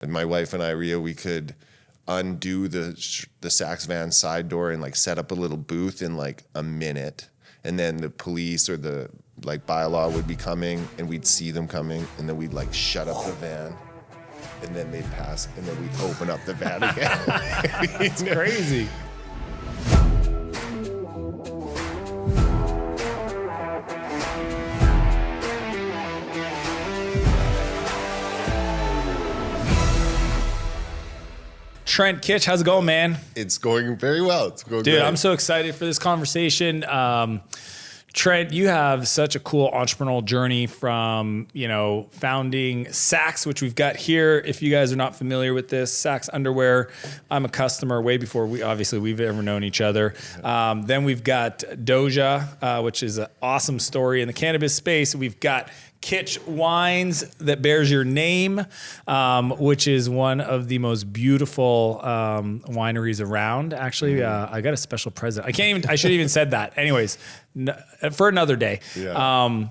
And my wife and I, Rhea, we could undo the SAXX van side door and like set up a little booth in like a minute. And then the police or the like bylaw would be coming and we'd see them coming and then we'd like shut up the van and then they'd pass and then we'd open up the van again. It's crazy. Trent Kitsch, how's it going, man? It's going very well. It's going Dude, great. I'm so excited for this conversation. Trent, you have such a cool entrepreneurial journey from, founding SAXX, which we've got here. If you guys are not familiar with this, SAXX Underwear, I'm a customer way before we've ever known each other. Then we've got Dojo, which is an awesome story in the cannabis space. We've got Kitsch Wines that bears your name, which is one of the most beautiful wineries around. Actually, I got a special present. I should have even said that. Anyways, for another day. Yeah.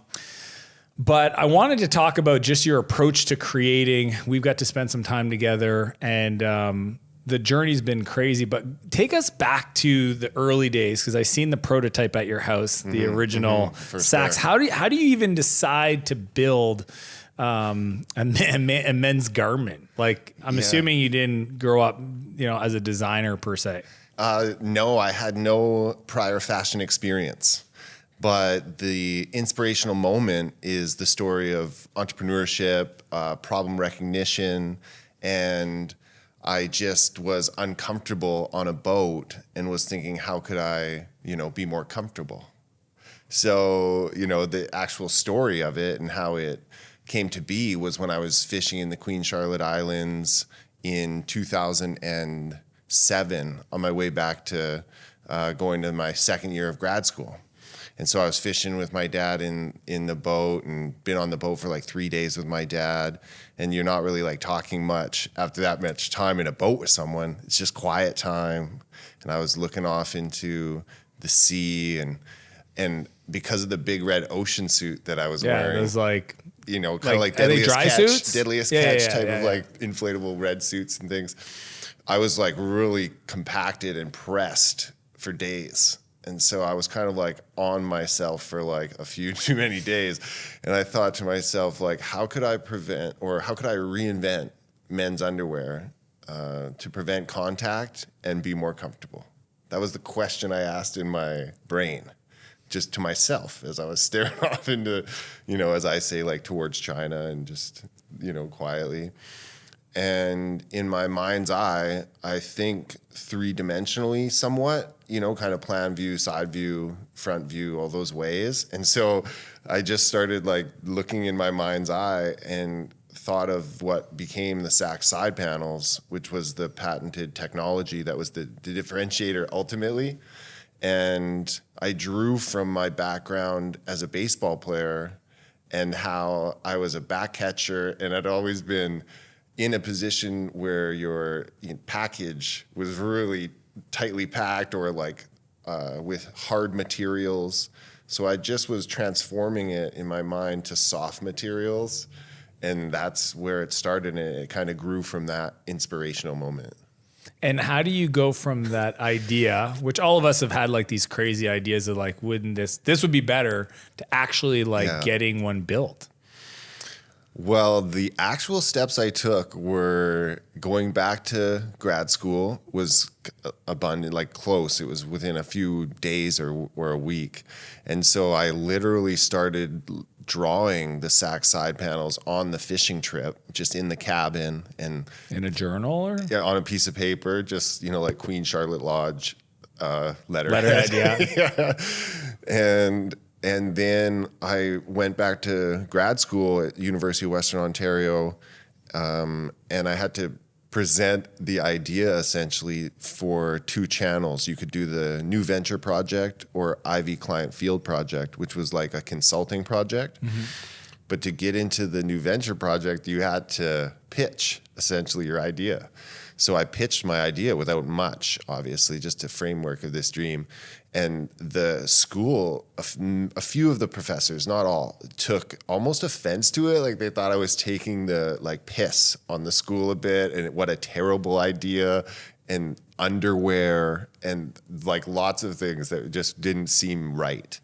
But I wanted to talk about just your approach to creating. We've got to spend some time together, and the journey's been crazy. But take us back to the early days, because I seen the prototype at your house, the original SAXX. Sure. How do you even decide to build a men's garment? Like, I'm assuming you didn't grow up, as a designer per se. No, I had no prior fashion experience. But the inspirational moment is the story of entrepreneurship, problem recognition, and I just was uncomfortable on a boat and was thinking, how could I, be more comfortable? So, the actual story of it and how it came to be was when I was fishing in the Queen Charlotte Islands in 2007 on my way back to going to my second year of grad school. And so I was fishing with my dad in the boat and been on the boat for like 3 days with my dad. And you're not really like talking much after that much time in a boat with someone. It's just quiet time. And I was looking off into the sea and because of the big red ocean suit that I was wearing. It was like, kind of like Deadliest Catch type of like inflatable red suits and things. I was like really compacted and pressed for days. And so I was kind of like on myself for like a few too many days. And I thought to myself, like, how could I reinvent men's underwear to prevent contact and be more comfortable? That was the question I asked in my brain, just to myself as I was staring off into, as I say, like towards China and just, quietly. And in my mind's eye, I think three-dimensionally somewhat, kind of plan view, side view, front view, all those ways. And so I just started like looking in my mind's eye and thought of what became the SAXX side panels, which was the patented technology that was the differentiator ultimately. And I drew from my background as a baseball player and how I was a back catcher and I'd always been in a position where your package was really tightly packed or like with hard materials. So I just was transforming it in my mind to soft materials. And that's where it started. And it kind of grew from that inspirational moment. And how do you go from that idea, which all of us have had like these crazy ideas of like, wouldn't this would be better, to actually like getting one built? Well, the actual steps I took were going back to grad school was abundant, like close. It was within a few days or a week. And so I literally started drawing the SAXX side panels on the fishing trip, just in the cabin and in a journal or on a piece of paper, just, like Queen Charlotte Lodge letterhead. Yeah. And then I went back to grad school at University of Western Ontario, and I had to present the idea essentially for two channels. You could do the New Venture Project or Ivy Client Field Project, which was like a consulting project. Mm-hmm. But to get into the new venture project, you had to pitch essentially your idea. So I pitched my idea without much, obviously, just a framework of this dream. And the school, a few of the professors, not all, took almost offense to it. Like they thought I was taking the like piss on the school a bit, and what a terrible idea, and underwear and like lots of things that just didn't seem right.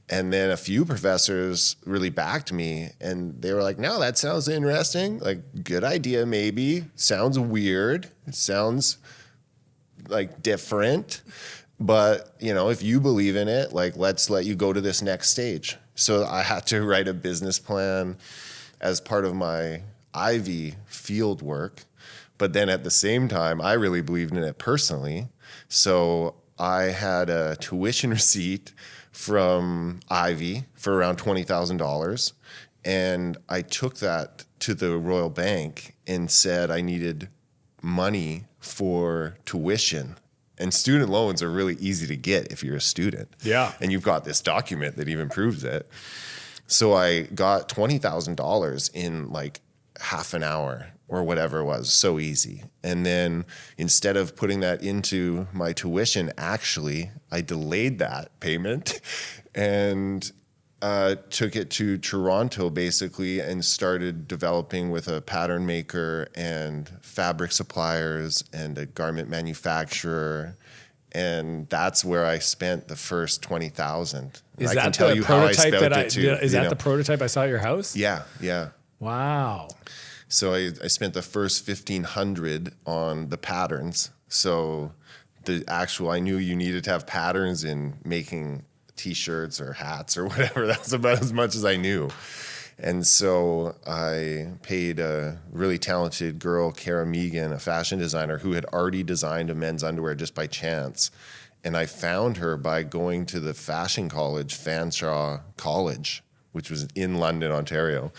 And then a few professors really backed me, and they were like, no, that sounds interesting. Like, good idea, maybe. Sounds weird. It sounds like different. But, you know, if you believe in it, like, let's let you go to this next stage. So I had to write a business plan as part of my Ivy field work. But then at the same time, I really believed in it personally. So I had a tuition receipt from Ivy for around $20,000. And I took that to the Royal Bank and said I needed money for tuition. And student loans are really easy to get if you're a student. Yeah. And you've got this document that even proves it. So I got $20,000 in like half an hour or whatever it was, so easy. And then instead of putting that into my tuition, actually, I delayed that payment and took it to Toronto basically and started developing with a pattern maker and fabric suppliers and a garment manufacturer. And that's where I spent the first $20,000. Is I that can tell the you how I prototype spent that it too. Is that the prototype I saw at your house? Yeah, yeah. Wow. So I spent the first $1,500 on the patterns. So I knew you needed to have patterns in making T-shirts or hats or whatever. That's about as much as I knew. And so I paid a really talented girl, Cara Megan, a fashion designer who had already designed a men's underwear just by chance. And I found her by going to the fashion college, Fanshawe College, which was in London, Ontario,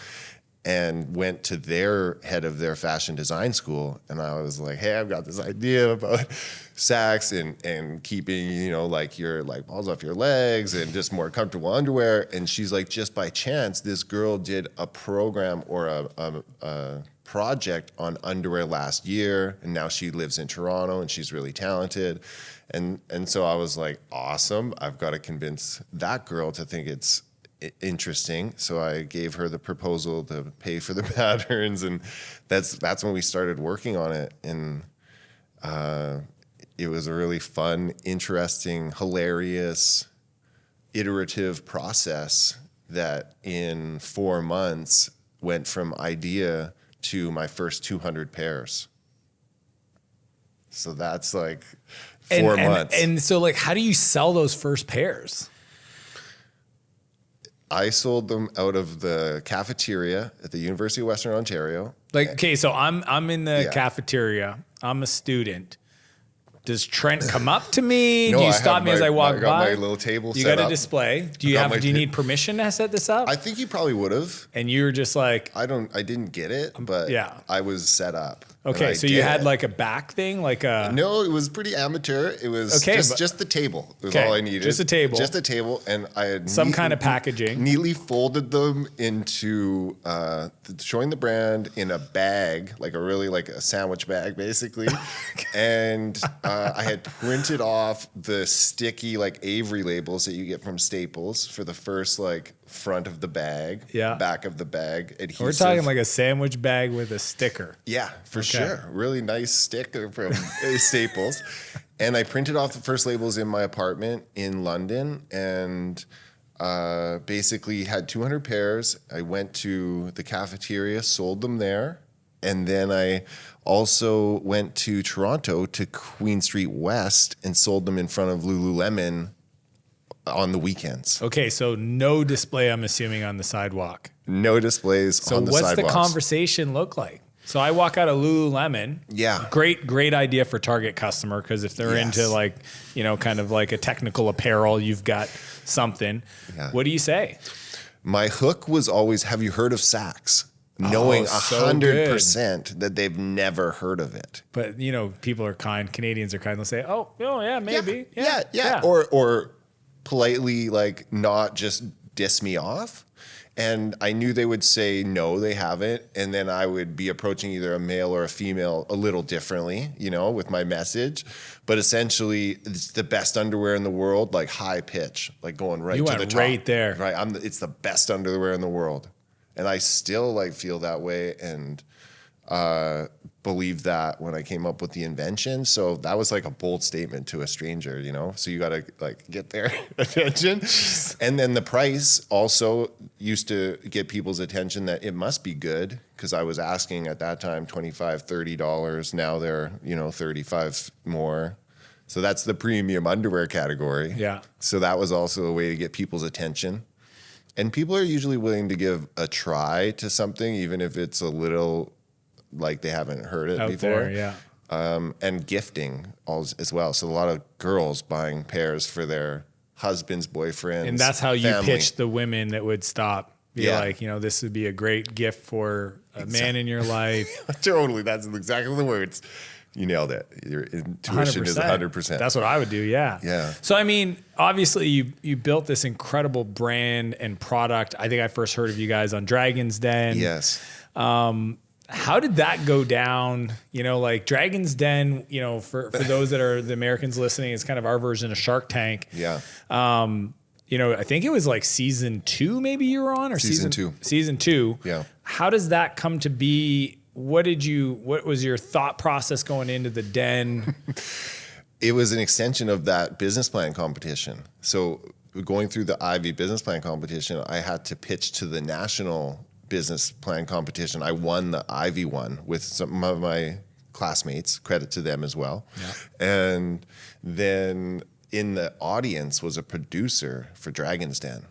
and went to their head of their fashion design school. And I was like, hey, I've got this idea about SAXX and keeping, you know, like your like balls off your legs and just more comfortable underwear. And she's like, just by chance, this girl did a program or a project on underwear last year. And now she lives in Toronto and she's really talented. And so I was like, awesome. I've got to convince that girl to think it's interesting. So I gave her the proposal to pay for the patterns, and that's when we started working on it. And it was a really fun, interesting, hilarious, iterative process that in 4 months went from idea to my first 200 pairs. So that's like 4 months. And so like, how do you sell those first pairs? I sold them out of the cafeteria at the University of Western Ontario. Like, okay, so I'm in the cafeteria. I'm a student. Does Trent come up to me? No, do you stop me as I walk by? I got my little table set up. You got a display. Do you need permission to set this up? I think you probably would have. And you were just like, I didn't get it, but yeah. I was set up. Okay, so you had like a back thing, like a... No, it was pretty amateur. It was just the table. It was all I needed. Just a table. Just a table, and I had some kind of packaging. Neatly folded them into showing the brand in a bag, like a sandwich bag, basically. And I had printed off the sticky like Avery labels that you get from Staples for the first like front of the bag, back of the bag, adhesive. We're talking like a sandwich bag with a sticker. Yeah, for sure. Really nice sticker from Staples. And I printed off the first labels in my apartment in London and basically had 200 pairs. I went to the cafeteria, sold them there. And then I also went to Toronto to Queen Street West and sold them in front of Lululemon on the weekends. Okay, so no display, I'm assuming, on the sidewalk. No displays on the sidewalks. So what's the conversation look like? So I walk out of Lululemon. Yeah. Great idea for target customer, because if they're into like, you know, kind of like a technical apparel, you've got something. Yeah. What do you say? My hook was always, have you heard of SAXX? Knowing 100% that they've never heard of it. But, you know, people are kind. Canadians are kind. They'll say, oh yeah, maybe. Yeah. Or politely, like, not just diss me off. And I knew they would say, no, they haven't. And then I would be approaching either a male or a female a little differently, you know, with my message. But essentially, it's the best underwear in the world, like high pitch, like going right to the top. You went right there. Right. It's the best underwear in the world. And I still like feel that way and believe that when I came up with the invention. So that was like a bold statement to a stranger, you know? So you got to like get their attention. And then the price also used to get people's attention that it must be good, because I was asking at that time $25, $30. Now they're, you know, 35 more. So that's the premium underwear category. Yeah. So that was also a way to get people's attention. And people are usually willing to give a try to something, even if it's a little like they haven't heard it out before. there, yeah. And gifting as well. So a lot of girls buying pairs for their husbands, boyfriends. And that's how you family. pitch the women that would stop. Be like, you know, this would be a great gift for a man in your life. Totally. That's exactly the words. You nailed it. Your intuition 100%. is 100%. That's what I would do. Yeah. Yeah. So, I mean, obviously you built this incredible brand and product. I think I first heard of you guys on Dragon's Den. Yes. How did that go down? You know, like Dragon's Den, you know, for those that are the Americans listening, is kind of our version of Shark Tank. Yeah. You know, I think it was like season 2 maybe you were on, or season 2. Season 2. Yeah. How does that come to be? What was your thought process going into the Den? It was an extension of that business plan competition. So going through the Ivy business plan competition, I had to pitch to the national business plan competition. I won the Ivy one with some of my classmates, credit to them as well. Yeah. And then in the audience was a producer for Dragon's Den.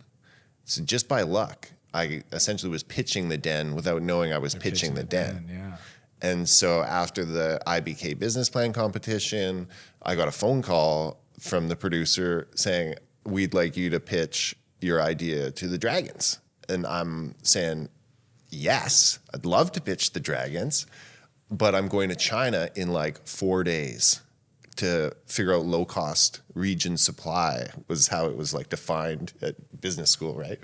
So just by luck, I essentially was pitching the Den without knowing I was pitching the Den. Yeah. And so after the IBK business plan competition, I got a phone call from the producer saying, we'd like you to pitch your idea to the Dragons. And I'm saying, yes, I'd love to pitch the Dragons, but I'm going to China in like 4 days to figure out low cost region supply, was how it was like defined at business school, right?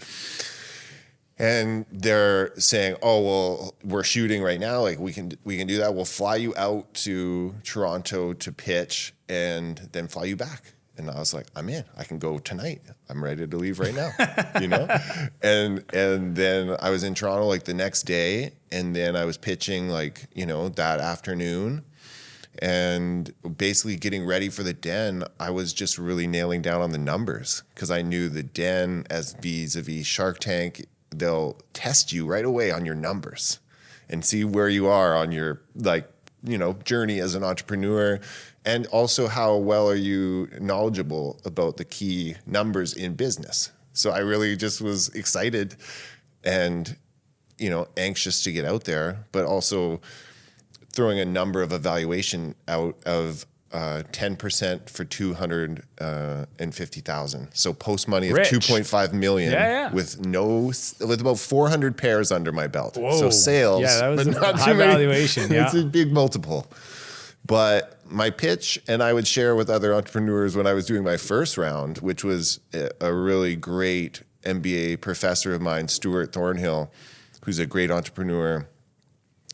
And they're saying, oh, well, we're shooting right now. Like we can do that. We'll fly you out to Toronto to pitch and then fly you back. And I was like, I'm in. I can go tonight. I'm ready to leave right now, you know? And then I was in Toronto like the next day, and then I was pitching like, you know, that afternoon. And basically getting ready for the Den, I was just really nailing down on the numbers, because I knew the Den, as vis-a-vis Shark Tank, they'll test you right away on your numbers and see where you are on your, like, you know, journey as an entrepreneur. And also, how well are you knowledgeable about the key numbers in business? So I really just was excited and, you know, anxious to get out there, but also throwing a number of evaluation out of 10% for 250,000. So post money of 2.5 million with about 400 pairs under my belt. Whoa. So sales, that was but not high valuation. Yeah. It's a big multiple. But my pitch, and I would share with other entrepreneurs when I was doing my first round, which was a really great MBA professor of mine, Stuart Thornhill, who's a great entrepreneur.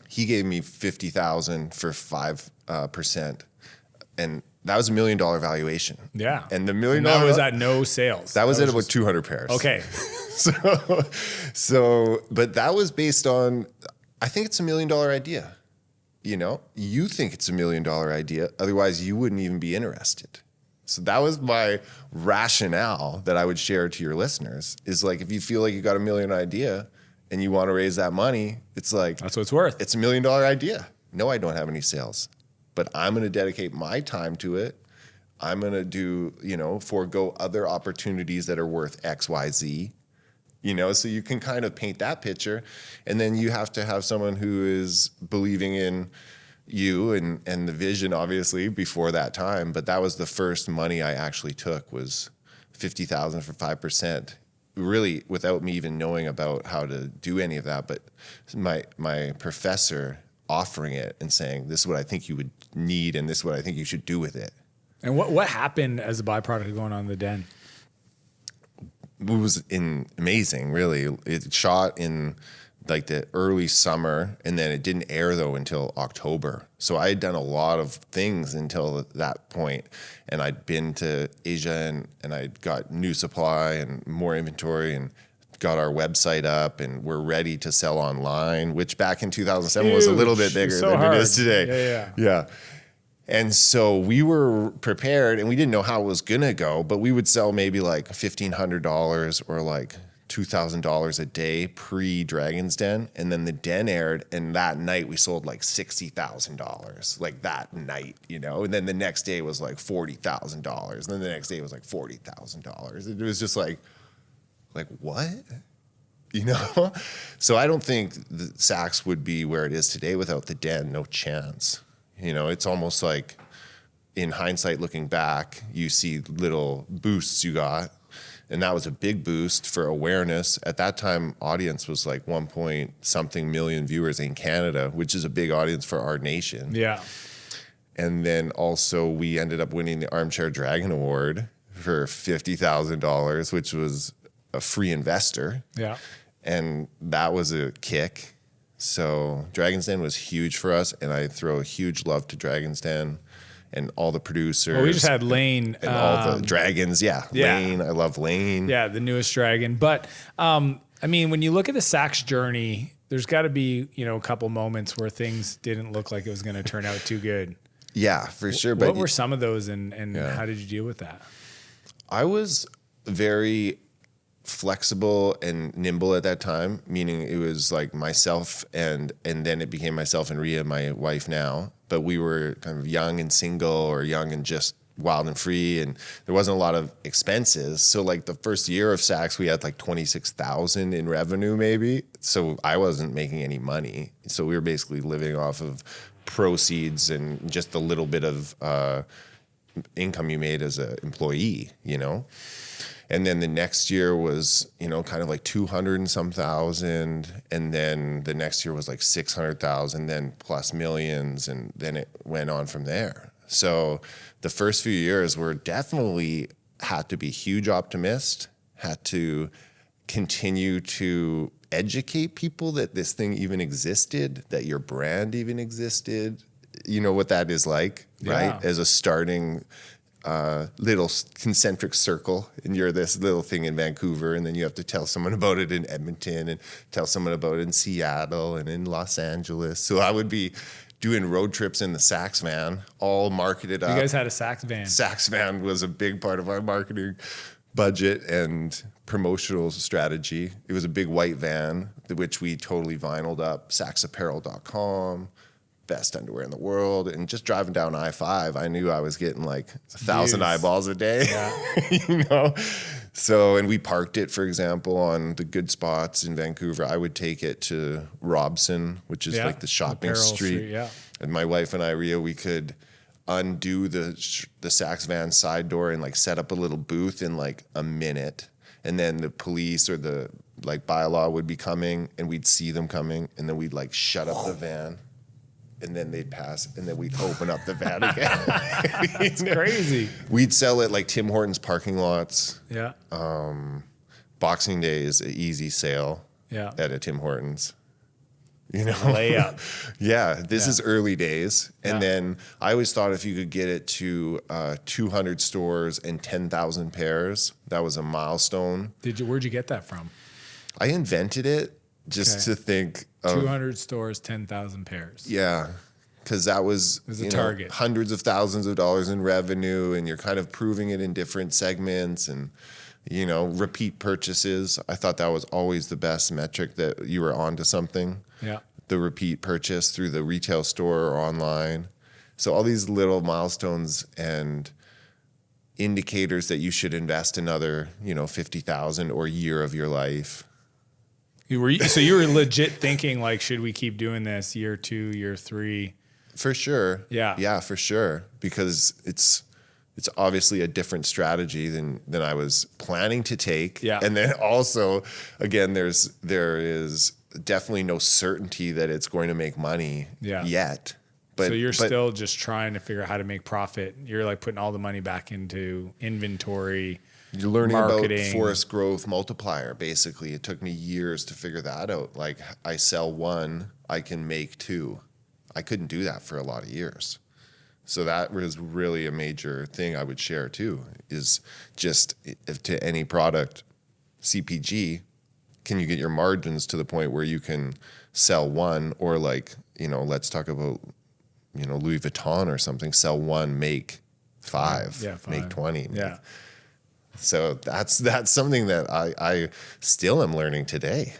He gave me 50,000 for 5%. And that was $1 million valuation. Yeah. And the $1 million that was at no sales. That was at about 200 pairs. Okay. But that was based on, I think it's $1 million idea. You know, you think it's $1 million idea. Otherwise, you wouldn't even be interested. So that was my rationale that I would share to your listeners, is like, if you feel like you got $1 million idea and you want to raise that money, it's like, that's what it's worth. It's $1 million idea. No, I don't have any sales, but I'm going to dedicate my time to it. I'm going to do, you know, forego other opportunities that are worth X, Y, Z, you know, so you can kind of paint that picture. And then you have to have someone who is believing in you and the vision, obviously, before that time. But that was the first money I actually took, was 50,000 for 5%, really without me even knowing about how to do any of that. But my professor offering it and saying, this is what I think you would need, and this is what I think you should do with it. And what happened as a byproduct of going on the Den? was amazing, really. It shot in like the early summer, and then it didn't air though until October. So I had done a lot of things until that point, and I'd been to Asia and I'd got new supply and more inventory and got our website up, and we're ready to sell online, which back in 2007 was a little bit bigger than it is today. Yeah. And so we were prepared, and we didn't know how it was gonna go, but we would sell maybe like $1,500 or like $2,000 a day pre-Dragon's Den, and then the Den aired, and that night we sold like $60,000, like that night, and then the next day was like $40,000, and then the next day was like $40,000. It was just like what? So I don't think the SAXX would be where it is today without the Den. No chance. It's almost like in hindsight, looking back, you see little boosts you got. And that was a big boost for awareness. At that time, audience was like 1 point something million viewers in Canada, which is a big audience for our nation. Yeah. And then also we ended up winning the Armchair Dragon Award for $50,000, which was a free investor. Yeah. And that was a kick. So Dragon's Den was huge for us, and I throw a huge love to Dragon's Den and all the producers. Well, we just had Lane. And all the dragons. Yeah. Lane. I love Lane. Yeah, the newest dragon. But, when you look at the SAXX journey, there's got to be, a couple moments where things didn't look like it was going to turn out too good. Yeah, for sure. What were some of those, and how did you deal with that? I was very flexible and nimble at that time, meaning it was like myself and then it became myself and Rhea, my wife now, but we were kind of young and single, or young and just wild and free, and there wasn't a lot of expenses. So like the first year of SAXX, we had like 26,000 in revenue maybe. So I wasn't making any money. So we were basically living off of proceeds and just the little bit of income you made as an employee, And then the next year was, kind of like 200 and some thousand. And then the next year was like 600,000, then plus millions. And then it went on from there. So the first few years were definitely had to be huge optimist, had to continue to educate people that this thing even existed, that your brand even existed. You know what that is like, right? As a starting little concentric circle, and you're this little thing in Vancouver, and then you have to tell someone about it in Edmonton, and tell someone about it in Seattle and in Los Angeles. So I would be doing road trips in the SAXX van, all marketed up. You guys had a SAXX van. SAXX van was a big part of our marketing budget and promotional strategy. It was a big white van, which we totally vinyled up, saxxapparel.com, best underwear in the world. And just driving down I-5, I knew I was getting like 1,000 eyeballs a day, So, and we parked it, for example, on the good spots in Vancouver. I would take it to Robson, which is like the shopping street. And my wife and I, Rhea, we could undo the SAXX van side door and like set up a little booth in like a minute. And then the police or the like bylaw would be coming, and we'd see them coming, and then we'd like shut up the van, and then they'd pass, and then we'd open up the van again. It's crazy. We'd sell at like Tim Hortons parking lots. Yeah. Boxing Day is an easy sale. Yeah. At a Tim Hortons. Layup. This is early days. And then I always thought if you could get it to 200 stores and 10,000 pairs, that was a milestone. Where'd you get that from? I invented it just to think of 200 stores, 10,000 pairs. Yeah. Because that was a target. Hundreds of thousands of dollars in revenue, and you're kind of proving it in different segments and, repeat purchases. I thought that was always the best metric, that you were onto something. Yeah. The repeat purchase through the retail store or online. So all these little milestones and indicators that you should invest another, 50,000 or a year of your life. So you were legit thinking like, should we keep doing this year 2, year 3? For sure. Yeah. Yeah, for sure. Because it's obviously a different strategy than I was planning to take. Yeah. And then also, again, there is definitely no certainty that it's going to make money yet. So you're still just trying to figure out how to make profit. You're like putting all the money back into inventory, You're learning marketing. about force growth multiplier. Basically, it took me years to figure that out. Like, I sell one, I can make two. I couldn't do that for a lot of years. So that was really a major thing I would share too, is just if to any product, CPG, can you get your margins to the point where you can sell one, or like, let's talk about, Louis Vuitton or something, sell one, make five, make 20. Yeah. So that's something that I still am learning today.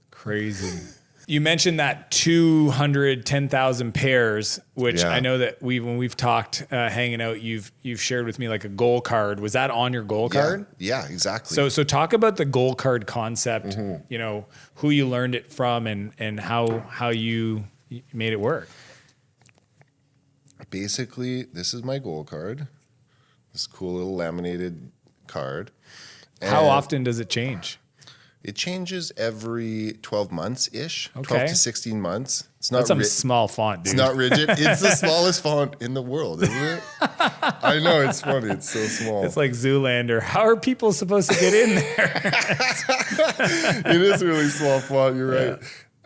Crazy. You mentioned that 210,000 pairs, which I know that when we've talked hanging out, you've shared with me like a goal card. Was that on your goal card? Yeah, exactly. So talk about the goal card concept. Who you learned it from and how you made it work. Basically, this is my goal card. This cool little laminated card. And how often does it change? It changes every 12 months-ish, Okay. 12 to 16 months. It's not That's some small font, dude. It's not rigid. It's the smallest font in the world, isn't it? I know, it's funny. It's so small. It's like Zoolander. How are people supposed to get in there? It is a really small font, you're right.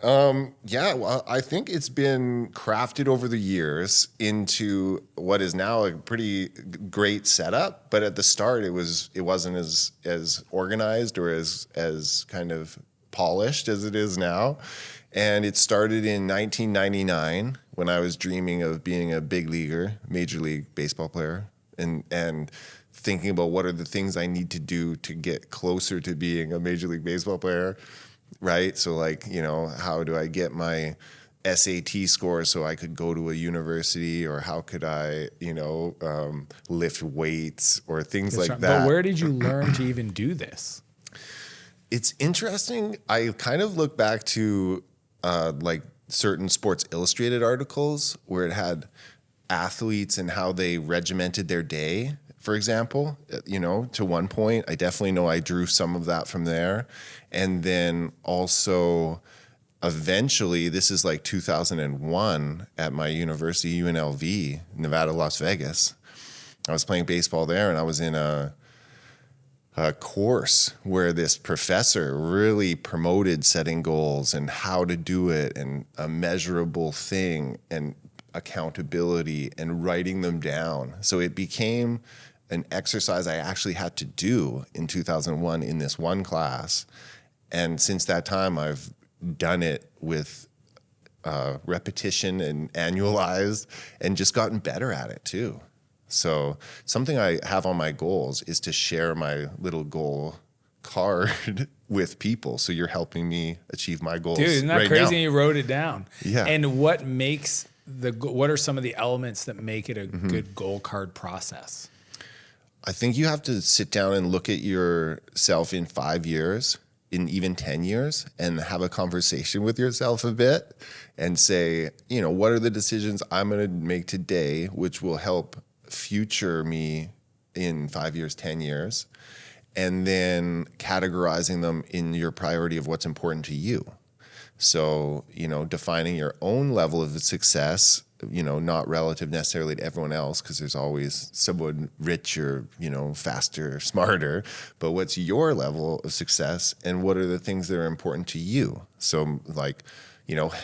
Well, I think it's been crafted over the years into what is now a pretty great setup. But at the start, it wasn't as organized or as kind of polished as it is now. And it started in 1999 when I was dreaming of being a big leaguer, Major League Baseball player, and thinking about what are the things I need to do to get closer to being a Major League Baseball player. Right. So like, how do I get my SAT score so I could go to a university, or how could I, lift weights or things like that. But where did you learn to even do this? It's interesting. I kind of look back to like certain Sports Illustrated articles where it had athletes and how they regimented their day. For example, to one point, I definitely know I drew some of that from there. And then also eventually, this is like 2001 at my university, UNLV, Nevada, Las Vegas. I was playing baseball there, and I was in a course where this professor really promoted setting goals and how to do it, and a measurable thing, and accountability, and writing them down. So it became an exercise I actually had to do in 2001 in this one class. And since that time, I've done it with repetition and annualized, and just gotten better at it too. So something I have on my goals is to share my little goal card with people. So you're helping me achieve my goals. Dude, isn't that right crazy? now. You wrote it down. Yeah. And what are some of the elements that make it a good goal card process? I think you have to sit down and look at yourself in 5 years, in even 10 years, and have a conversation with yourself a bit and say, what are the decisions I'm going to make today which will help future me in 5 years, 10 years, and then categorizing them in your priority of what's important to you. So, defining your own level of success, not relative necessarily to everyone else, because there's always someone richer, faster, smarter, but what's your level of success, and what are the things that are important to you? So like,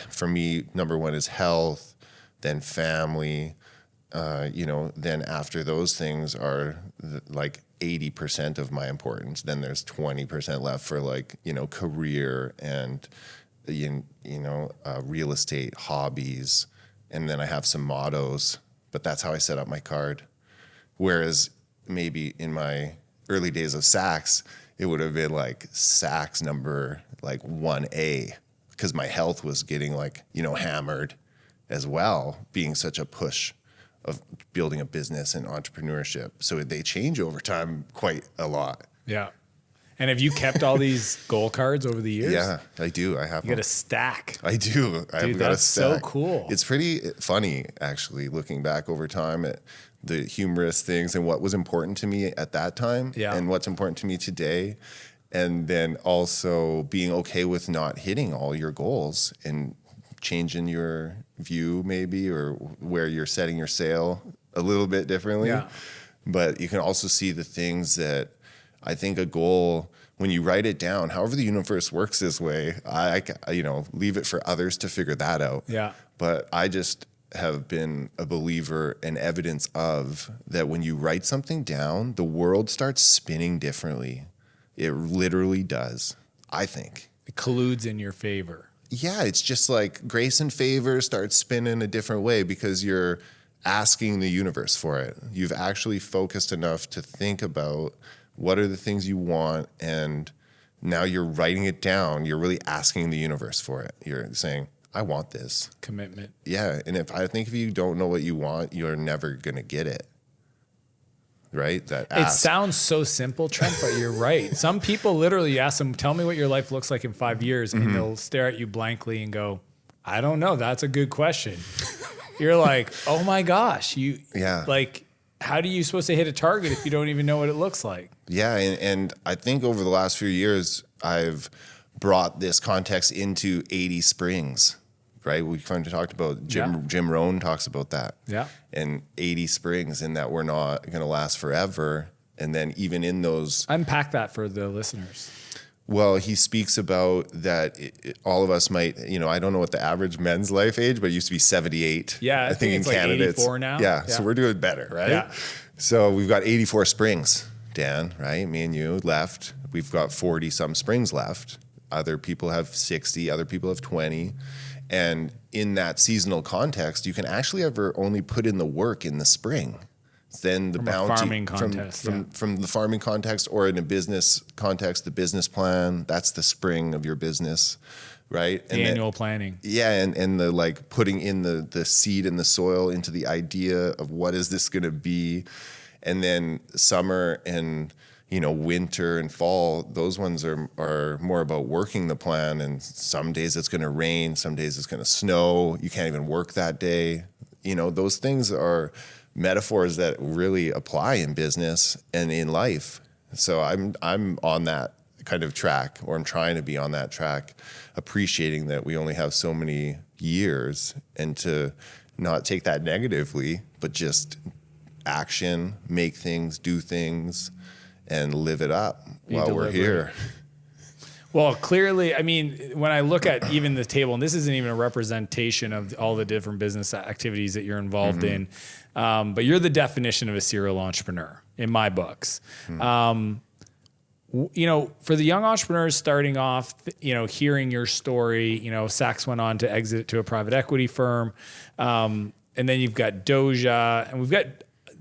for me, number one is health, then family, then after those things are like 80% of my importance. Then there's 20% left for like, career and, real estate, hobbies. And then I have some mottos, but that's how I set up my card. Whereas maybe in my early days of SAXX, it would have been like SAXX number like 1A, because my health was getting like, hammered as well, being such a push of building a business and entrepreneurship. So they change over time quite a lot. Yeah. And have you kept all these goal cards over the years? Yeah, I do. I have. You got a stack. I do. I've got a that's stack. so cool. It's pretty funny, actually, looking back over time at the humorous things and what was important to me at that time, and what's important to me today. And then also being okay with not hitting all your goals and changing your view maybe, or where you're setting your sail a little bit differently. Yeah. But you can also see the things that I think a goal, when you write it down, however the universe works this way, I leave it for others to figure that out. Yeah. But I just have been a believer and evidence of that when you write something down, the world starts spinning differently. It literally does, I think. It colludes in your favor. Yeah, it's just like grace and favor starts spinning a different way because you're asking the universe for it. You've actually focused enough to think about what are the things you want, and now you're writing it down. You're really asking the universe for it. You're saying, I want this. Commitment. Yeah, and if you don't know what you want, you're never going to get it. Right? It sounds so simple, Trent, but you're right. Some people literally ask them, tell me what your life looks like in 5 years, and they'll stare at you blankly and go, I don't know. That's a good question. You're like, oh my gosh. Like, how are you supposed to hit a target if you don't even know what it looks like? Yeah, and I think over the last few years, I've brought this context into 80 Springs, right? We kind of talked about, Jim Rohn talks about that. Yeah. And 80 Springs, and that we're not going to last forever. And then even in those... Unpack that for the listeners. Well, he speaks about that all of us might, I don't know what the average men's life age, but it used to be 78. Yeah, I think it's in Canada, like 84 now. Yeah, so we're doing better, right? Yeah. So we've got 84 springs, Dan, right? Me and you left. We've got 40-some springs left. Other people have 60, other people have 20. And in that seasonal context, you can actually ever only put in the work in the spring. Then the bounty farming context, from the farming context, or in a business context, the business plan, that's the spring of your business, right? The annual planning. Yeah, and the like putting in the seed in the soil into the idea of what is this going to be. And then summer and winter and fall, those ones are more about working the plan, and some days it's going to rain, some days it's going to snow, you can't even work that day. Those things are metaphors that really apply in business and in life. So I'm on that kind of track, or I'm trying to be on that track, appreciating that we only have so many years, and to not take that negatively, but just action, make things, do things, and live it up while we're here. Well, clearly, I mean, when I look at even the table, and this isn't even a representation of all the different business activities that you're involved in, but you're the definition of a serial entrepreneur in my books. For the young entrepreneurs starting off, hearing your story, SAXX went on to exit to a private equity firm. And then you've got Dojo, and we've got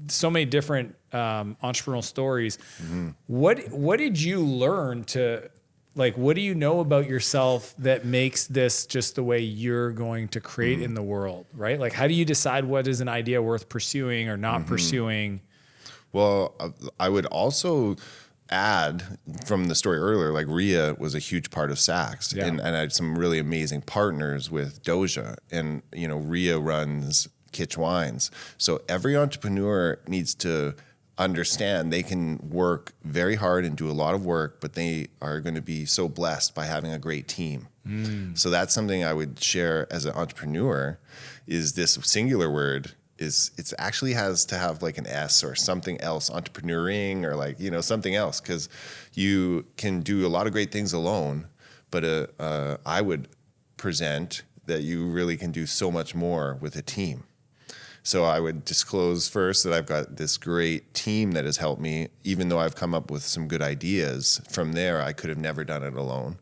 so many different entrepreneurial stories. What did you learn what do you know about yourself that makes this just the way you're going to create in the world, right? Like, how do you decide what is an idea worth pursuing or not pursuing? Well, I would also add from the story earlier, like Rhea was a huge part of SAXX, and I had some really amazing partners with Dojo, and Rhea runs Kitsch Wines. So every entrepreneur needs to understand they can work very hard and do a lot of work, but they are going to be so blessed by having a great team. So that's something I would share as an entrepreneur, is this singular word it's actually has to have like an S or something else, entrepreneuring, or something else, because you can do a lot of great things alone, but I would present that you really can do so much more with a team. So I would disclose first that I've got this great team that has helped me, even though I've come up with some good ideas. From there, I could have never done it alone.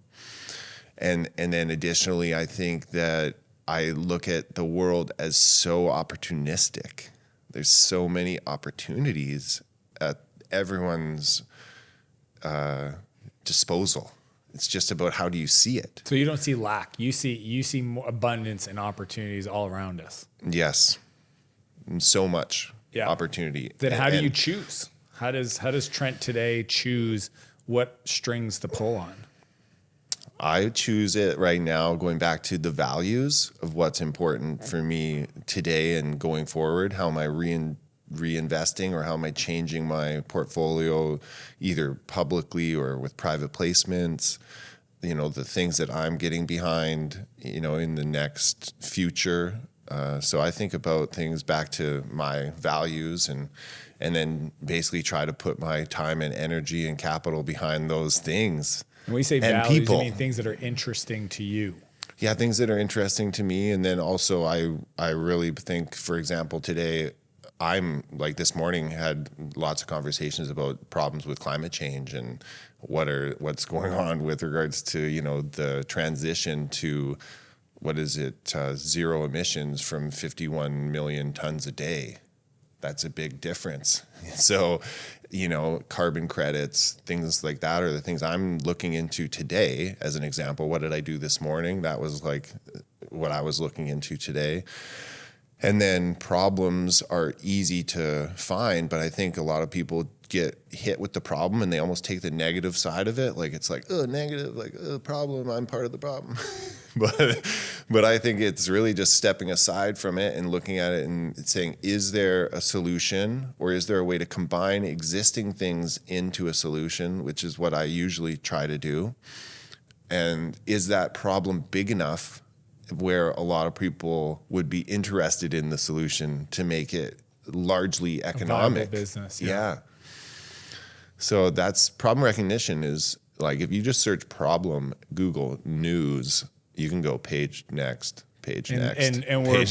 And then additionally, I think that I look at the world as so opportunistic. There's so many opportunities at everyone's disposal. It's just about how do you see it. So you don't see lack. You see more abundance and opportunities all around us. Yes. So much opportunity. Then how do you choose? How does Trent today choose what strings to pull on? I choose it right now, going back to the values of what's important for me today and going forward. How am I reinvesting, or how am I changing my portfolio, either publicly or with private placements? The things that I'm getting behind, in the next future. So I think about things back to my values and then basically try to put my time and energy and capital behind those things. When we say and values, people. you mean things that are interesting to you. Yeah, things that are interesting to me. And then also I really think, for example, today I'm like this morning had lots of conversations about problems with climate change and what's going on with regards to, you know, the transition to zero emissions from 51 million tons a day. That's a big difference. So, you know, carbon credits, things like that are the things I'm looking into today. As an example, what did I do this morning? That was like what I was looking into today. And then problems are easy to find, but I think a lot of people get hit with the problem and they almost take the negative side of it. Like it's like, oh, negative, like, oh, problem, I'm part of the problem. But I think it's really just stepping aside from it and looking at it and saying, is there a solution, or is there a way to combine existing things into a solution, which is what I usually try to do. And is that problem big enough where a lot of people would be interested in the solution to make it largely economic? A viable business. Yeah. So that's problem recognition is like, if you just search problem, Google news, you can go page next. And where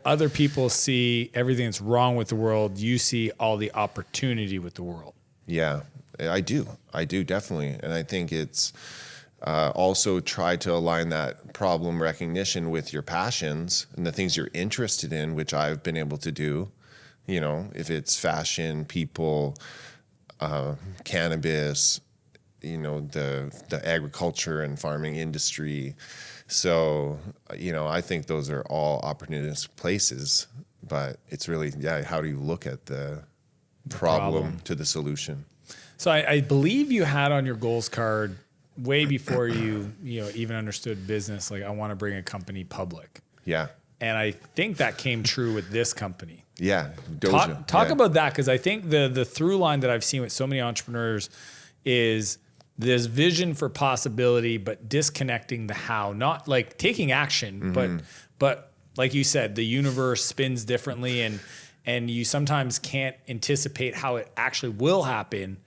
other people see everything that's wrong with the world, you see all the opportunity with the world. Yeah, I do definitely. And I think it's also try to align that problem recognition with your passions and the things you're interested in, which I've been able to do. You know, if it's fashion, people, cannabis, you know, the agriculture and farming industry. So, you know, I think those are all opportunist places, but it's really, how do you look at the problem to the solution? So I believe you had on your goals card way before you even understood business, like, I want to bring a company public. Yeah. And I think that came true with this company. Yeah. Dojo. Talk about that, because I think the through line that I've seen with so many entrepreneurs is this vision for possibility, but disconnecting the how, not like taking action, but like you said, the universe spins differently and you sometimes can't anticipate how it actually will happen.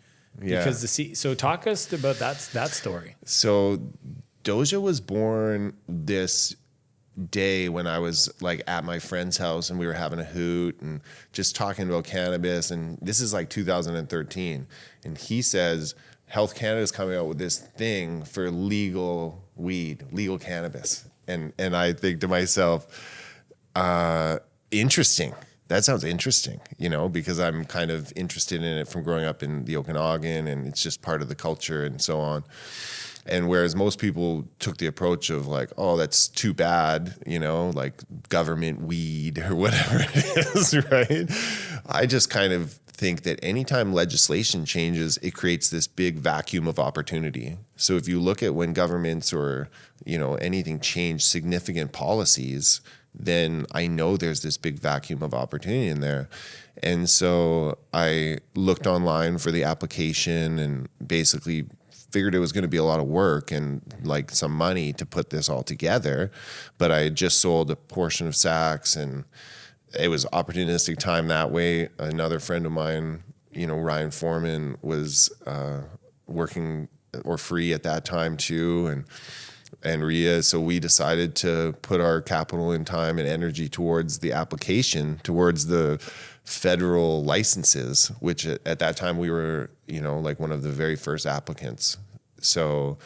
Yeah. Because so talk us about that story. So Dojo was born this day when I was like at my friend's house and we were having a hoot and just talking about cannabis. And this is like 2013. And he says, Health Canada is coming out with this thing for legal weed, legal cannabis. And I think to myself, interesting. That sounds interesting, you know, because I'm kind of interested in it from growing up in the Okanagan, and it's just part of the culture and so on. And whereas most people took the approach of like, oh, that's too bad, you know, like government weed or whatever it is, right? I just kind of think that anytime legislation changes, it creates this big vacuum of opportunity. So if you look at when governments or, you know, anything change significant policies, then I know there's this big vacuum of opportunity in there. And so I looked online for the application and basically figured it was going to be a lot of work and like some money to put this all together. But I had just sold a portion of SAXX and it was opportunistic time that way. Another friend of mine, you know, Ryan Foreman, was working or free at that time too, and Rhea. So we decided to put our capital and time and energy towards the application, towards the federal licenses, which at that time we were, you know, like one of the very first applicants. So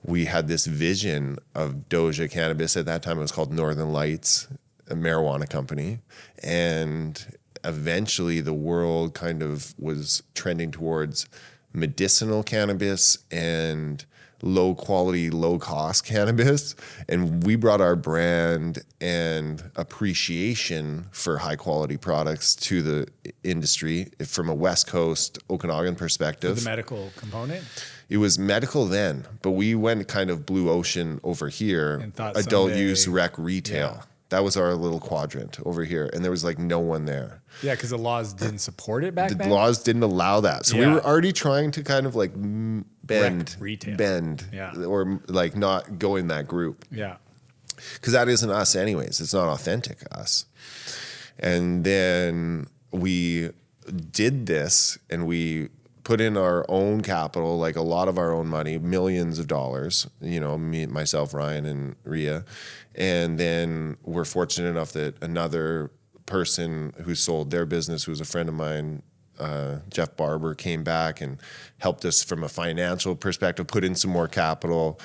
we had this vision of Dojo Cannabis. At that time it was called Northern Lights, a marijuana company. And eventually the world kind of was trending towards medicinal cannabis and low quality, low cost cannabis. And we brought our brand and appreciation for high quality products to the industry from a West Coast Okanagan perspective. The medical component? It was medical then, but we went kind of blue ocean over here, adult use, rec, retail. Yeah. That was our little quadrant over here. And there was like no one there. Yeah, because the laws didn't support it back then? The laws didn't allow that. So we were already trying to kind of like bend, retail. or like not go in that group. Yeah. Because that isn't us anyways. It's not authentic us. And then we did this and we put in our own capital, like a lot of our own money, millions of dollars, you know, me, myself, Ryan, and Rhea. And then we're fortunate enough that another person who sold their business, who was a friend of mine, Jeff Barber, came back and helped us from a financial perspective, put in some more capital.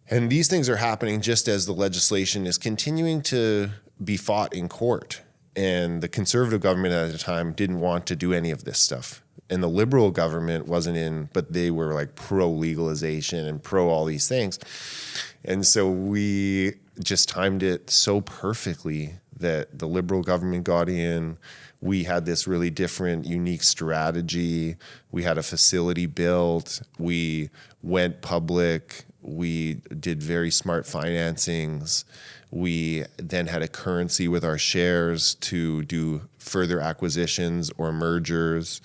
And these things are happening just as the legislation is continuing to be fought in court. And the conservative government at the time didn't want to do any of this stuff. And the liberal government wasn't in, but they were like pro-legalization and pro all these things. And so we just timed it so perfectly that the liberal government got in. We had this really different, unique strategy. We had a facility built. We went public. We did very smart financings. We then had a currency with our shares to do further acquisitions or mergers.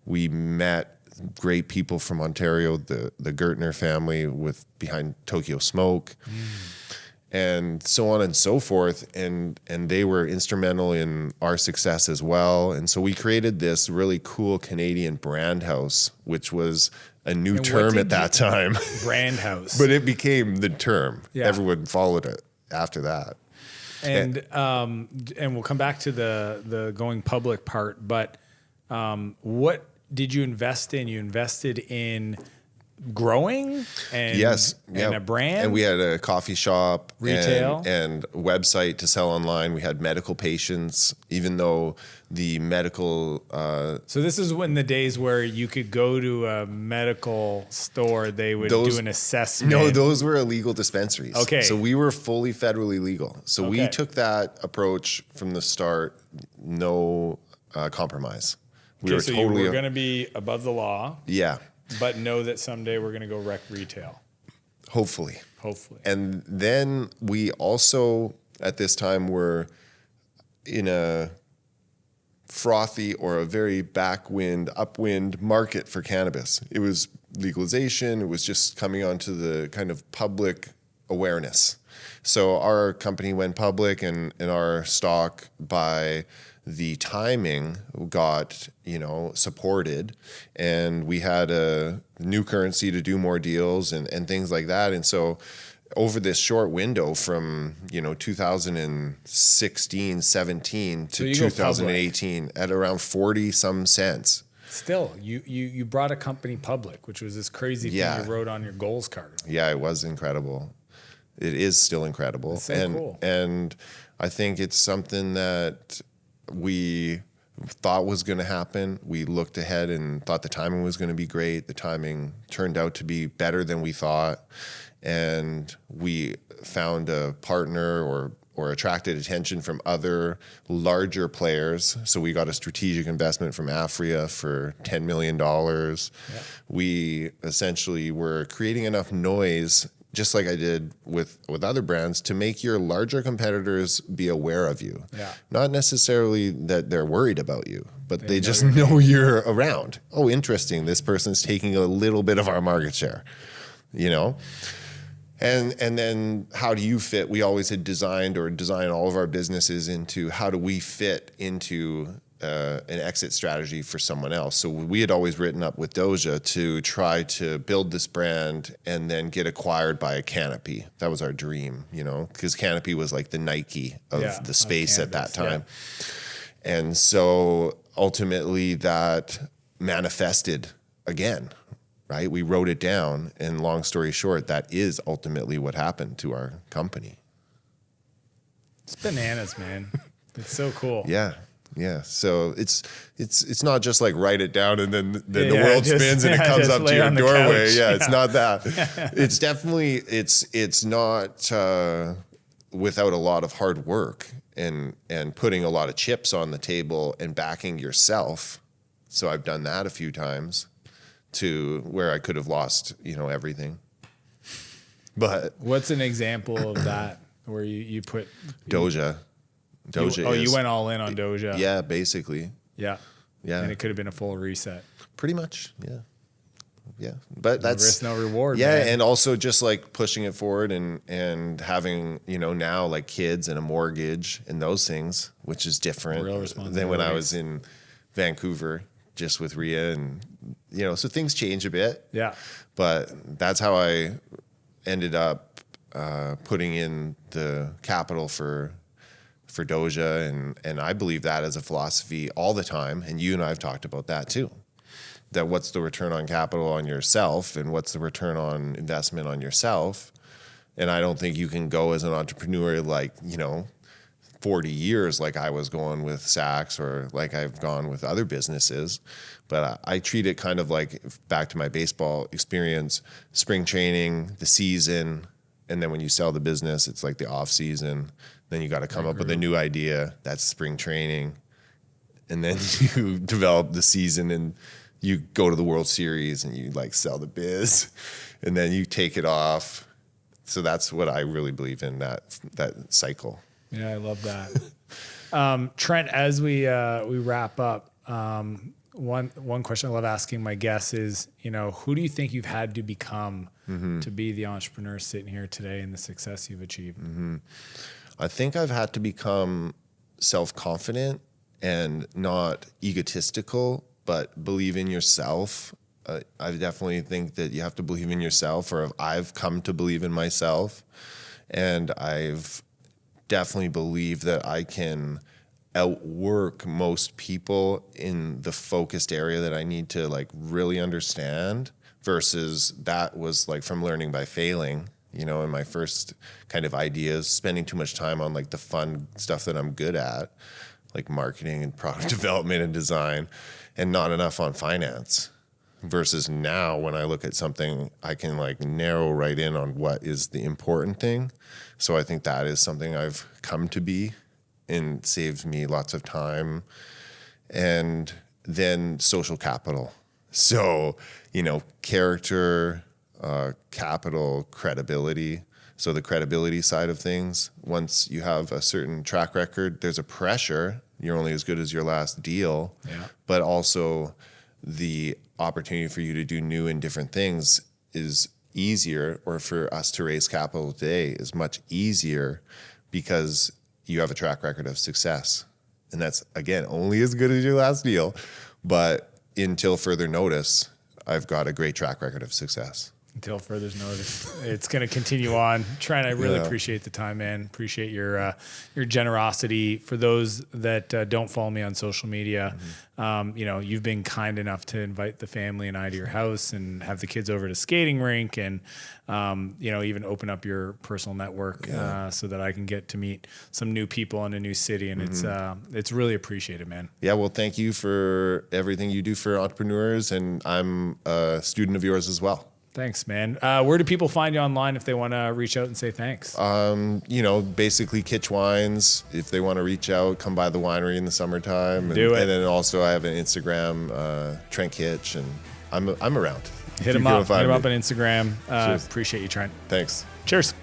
We met great people from Ontario, the Gertner family behind Tokyo Smoke, and so on and so forth. And they were instrumental in our success as well. And so we created this really cool Canadian brand house, which was a new term at that time. Brand house. But it became the term. Yeah. Everyone followed it after that. And we'll come back to the going public part, but what did you invest in? You invested in growing and, and a brand? And we had a coffee shop, retail, and website to sell online. We had medical patients, even though the medical... so this is when the days where you could go to a medical store, they would do an assessment. No, those were illegal dispensaries. Okay. So we were fully federally legal. So we took that approach from the start, no compromise. We were totally... you were going to be above the law. Yeah. But know that someday we're going to go wreck retail. Hopefully. Hopefully. And then we also, at this time, were in a frothy or a very upwind market for cannabis. It was legalization. It was just coming onto the kind of public awareness. So our company went public, and our stock, by the timing, got, supported, and we had a new currency to do more deals and things like that. And so over this short window from, 2016, 17 to 2018 at around 40 some cents. Still, you brought a company public, which was this crazy thing you wrote on your goals card. Yeah, it was incredible. It is still incredible. It's so cool. And I think it's something that we thought was going to happen. We looked ahead and thought the timing was going to be great. The timing turned out to be better than we thought. And we found a partner or attracted attention from other larger players. So we got a strategic investment from Afria for $10 million. Yeah. We essentially were creating enough noise, just like I did with other brands, to make your larger competitors be aware of you. Yeah. Not necessarily that they're worried about you, but they just know you're around. Oh, interesting. This person's taking a little bit of our market share, And then how do you fit? We always had designed all of our businesses into how do we fit into an exit strategy for someone else. So we had always written up with Dojo to try to build this brand and then get acquired by a Canopy. That was our dream, because Canopy was like the Nike of the space at that time. Yeah. And so ultimately that manifested again, right? We wrote it down, and long story short, that is ultimately what happened to our company. It's bananas, man. It's so cool. Yeah. Yeah, so it's not just like write it down and then the world spins and it comes up to your doorway. Yeah, it's not that. It's definitely it's not without a lot of hard work and putting a lot of chips on the table and backing yourself. So I've done that a few times to where I could have lost, everything. But what's an example of that where you put Dojo? You went all in on Dojo. Yeah, basically. Yeah. Yeah. And it could have been a full reset. Pretty much, yeah. yeah, but that's no risk, no reward. Yeah, man. and also just like pushing it forward and having, you know, now like kids and a mortgage and those things, which is different than when I was in Vancouver just with Rhea, and you know, so things change a bit. Yeah, but that's how I ended up putting in the capital for Dojo, and I believe that as a philosophy all the time. And you and I have talked about that too. That what's the return on capital on yourself, and what's the return on investment on yourself. And I don't think you can go as an entrepreneur like, you know, 40 years like I was going with SAXX or like I've gone with other businesses. But I treat it kind of like, back to my baseball experience, spring training, the season, and then when you sell the business, it's like the off season. Then you got to come up with a new idea. That's spring training. And then you develop the season, and you go to the World Series and you like sell the biz, and then you take it off. So that's what I really believe in, that cycle. Yeah, I love that. Trent, as we wrap up, one question I love asking my guests is, you know, who do you think you've had to become to be the entrepreneur sitting here today and the success you've achieved? I think I've had to become self-confident and not egotistical, but believe in yourself. I definitely think that you have to believe in yourself, or I've come to believe in myself. And I've definitely believed that I can outwork most people in the focused area that I need to like really understand, versus that was like from learning by failing. You know, in my first kind of ideas, spending too much time on like the fun stuff that I'm good at, like marketing and product development and design, and not enough on finance. Versus now, when I look at something, I can like narrow right in on what is the important thing. So I think that is something I've come to be, and saves me lots of time. And then social capital. So, you know, character, capital, credibility. So the credibility side of things, once you have a certain track record, there's a pressure. You're only as good as your last deal. Yeah. But also the opportunity for you to do new and different things is easier, or for us to raise capital today is much easier, because you have a track record of success. And that's, again, only as good as your last deal. But until further notice, I've got a great track record of success. Until further notice. It's going to continue on. Trent, I really appreciate the time, man. Appreciate your generosity. For those that don't follow me on social media, you know, you've been kind enough to invite the family and I to your house and have the kids over to skating rink, and you know, even open up your personal network so that I can get to meet some new people in a new city, and it's really appreciated, man. Yeah, well, thank you for everything you do for entrepreneurs, and I'm a student of yours as well. Thanks, man. Where do people find you online if they want to reach out and say thanks? You know, basically Kitsch Wines. If they want to reach out, come by the winery in the summertime. Do it. And then also I have an Instagram, Trent Kitsch, and I'm around. Hit him up. Hit him up on Instagram. Appreciate you, Trent. Thanks. Cheers.